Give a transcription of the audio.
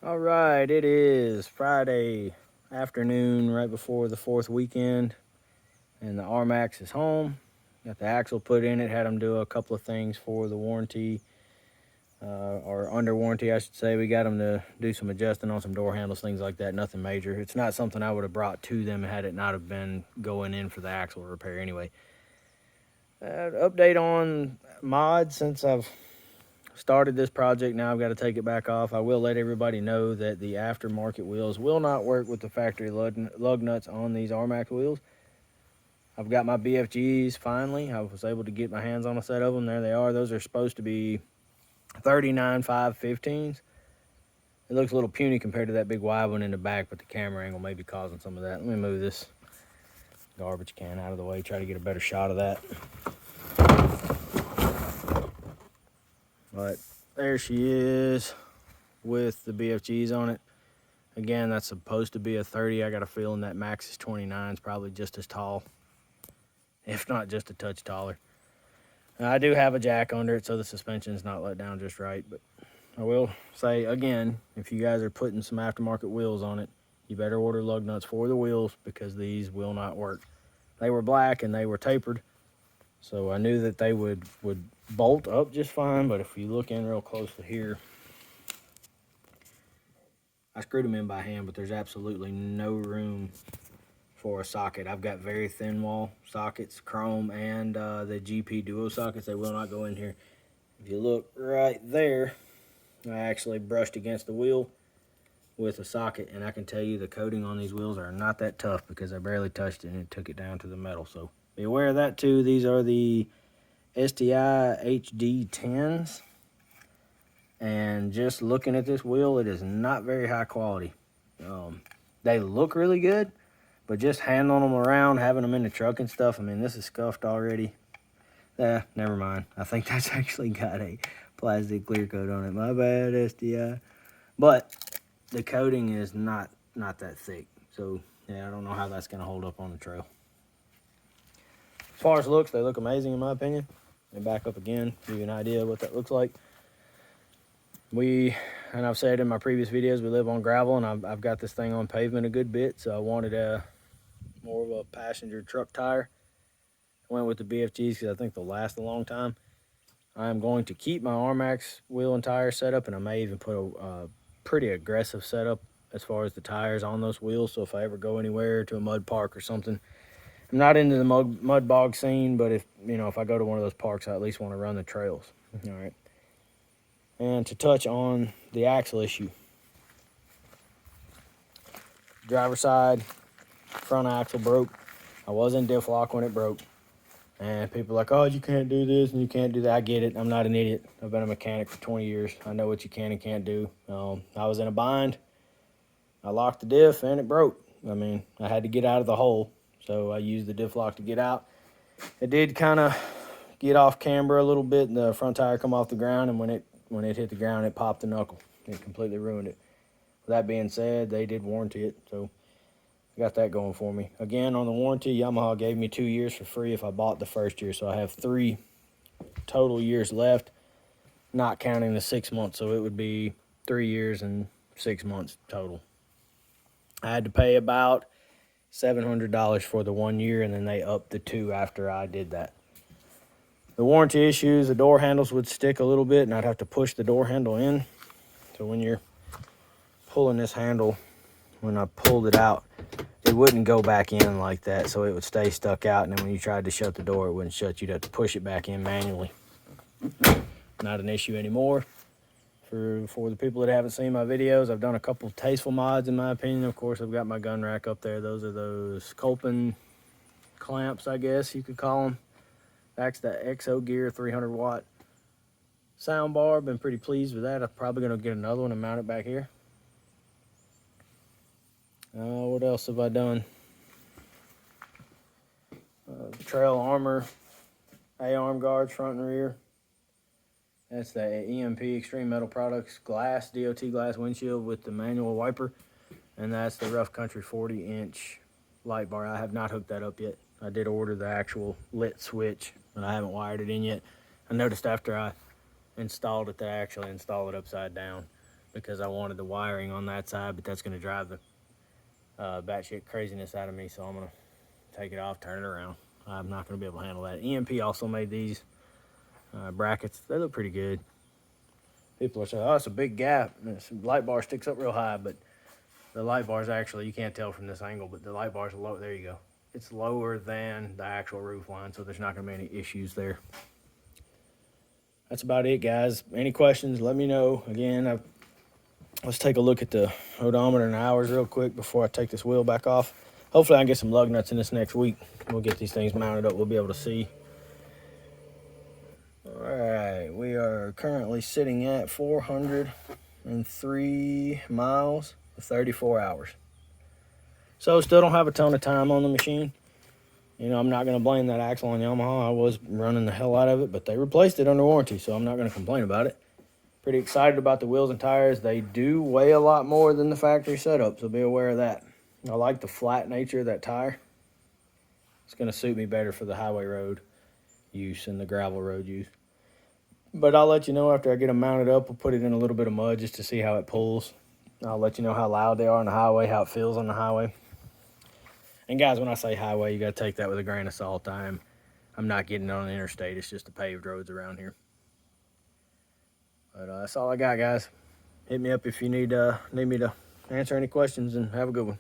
All right, it is Friday afternoon, right before the 4th weekend, and the RMax is home. Got the axle put in it, had them do a couple of things for the warranty, or under warranty, I should say. We got them to do some adjusting on some door handles, things like that, nothing major. It's not something I would have brought to them had it not have been going in for the axle repair anyway. Update on mods since I've started this project. Now I've got to take it back off. I will let everybody know that the aftermarket wheels will not work with the factory lug nuts on these RMax wheels. I've got my BFGs finally. I was able to get my hands on a set of them. There they are. Those are supposed to be 39 515s. It looks a little puny compared to that big wide one in the back, but the camera angle may be causing some of that. Let me move this garbage can out of the way, try to get a better shot of that. But there she is with the BFGs on it. Again, that's supposed to be a 30. I got a feeling that Max is 29. It's probably just as tall, if not just a touch taller. Now, I do have a jack under it, so the suspension is not let down just right. But I will say, again, if you guys are putting some aftermarket wheels on it, you better order lug nuts for the wheels because these will not work. They were black and they were tapered, so I knew that they would bolt up just fine. But if you look in real closely here, I screwed them in by hand, but there's absolutely no room for a socket. I've got very thin wall sockets, chrome, and the GP duo sockets. They will not go in here. If you look right there, I actually brushed against the wheel with a socket, and I can tell you the coating on these wheels are not that tough because I barely touched it and it took it down to the metal. So be aware of that too. These are the STI HD 10s. And just looking at this wheel, it is not very high quality. They look really good, but just handling them around, having them in the truck and stuff, I mean, this is scuffed already. Never mind. I think that's actually got a plastic clear coat on it. My bad, STI. But the coating is not that thick. So, yeah, I don't know how that's going to hold up on the trail. As far as looks, they look amazing in my opinion. And back up again, give you an idea of what that looks like. And I've said in my previous videos, we live on gravel, and I've got this thing on pavement a good bit, so I wanted more of a passenger truck tire. I went with the BFGs because I think they'll last a long time. I'm going to keep my RMax wheel and tire setup, and I may even put a pretty aggressive setup as far as the tires on those wheels, so if I ever go anywhere to a mud park or something, I'm not into the mud bog scene, but if I go to one of those parks, I at least want to run the trails. All right. And to touch on the axle issue, driver's side front axle broke. I was in diff lock when it broke, and people are like, oh, you can't do this and you can't do that. I get it. I'm not an idiot. I've been a mechanic for 20 years. I know what you can and can't do. I was in a bind. I locked the diff and it broke. I mean, I had to get out of the hole, so I used the diff lock to get out. It did kind of get off camber a little bit, and the front tire come off the ground, and when it hit the ground, it popped the knuckle. It completely ruined it. With that being said, they did warranty it, so I got that going for me. Again, on the warranty, Yamaha gave me 2 years for free if I bought the first year, so I have 3 total years left, not counting the 6 months, so it would be 3 years and 6 months total. I had to pay about $700 for the 1 year, and then they upped the 2 after I did that. The warranty issues, the door handles would stick a little bit, and I'd have to push the door handle in. So when you're pulling this handle, when I pulled it out, it wouldn't go back in like that, so it would stay stuck out, and then when you tried to shut the door, it wouldn't shut. You'd have to push it back in manually. Not an issue anymore. For the people that haven't seen my videos, I've done a couple tasteful mods in my opinion. Of course, I've got my gun rack up there. Those are those Copen clamps, I guess you could call them. That's the XO Gear 300 watt sound bar. Been pretty pleased with that. I'm probably going to get another one and mount it back here. What else have I done? Trail armor, A-arm guards front and rear. That's the EMP Extreme Metal Products glass, DOT glass windshield with the manual wiper. And that's the Rough Country 40-inch light bar. I have not hooked that up yet. I did order the actual lit switch, but I haven't wired it in yet. I noticed after I installed it that I actually installed it upside down. because I wanted the wiring on that side, but that's going to drive the batshit craziness out of me, so I'm going to take it off, turn it around. I'm not going to be able to handle that. EMP also made these brackets. They look pretty good. People are saying, oh, it's a big gap. And the light bar sticks up real high, but the light bars actually, you can't tell from this angle, but the light bars are low. There you go. It's lower than the actual roof line, so there's not going to be any issues there. That's about it, guys. Any questions, let me know. Again, let's take a look at the odometer and hours real quick before I take this wheel back off. Hopefully I can get some lug nuts in this next week. We'll get these things mounted up. We'll be able to see. All right, we are currently sitting at 403 miles of 34 hours. So still don't have a ton of time on the machine. You know, I'm not going to blame that axle on Yamaha. I was running the hell out of it, but they replaced it under warranty, so I'm not going to complain about it. Pretty excited about the wheels and tires. They do weigh a lot more than the factory setup, so be aware of that. I like the flat nature of that tire. It's going to suit me better for the highway road use and the gravel road use. But I'll let you know after I get them mounted up. We'll put it in a little bit of mud just to see how it pulls. I'll let you know how loud they are on the highway, how it feels on the highway. And guys, when I say highway, you got to take that with a grain of salt. I'm not getting on an interstate. It's just the paved roads around here. But that's all I got, guys. Hit me up if you need me to answer any questions, and have a good one.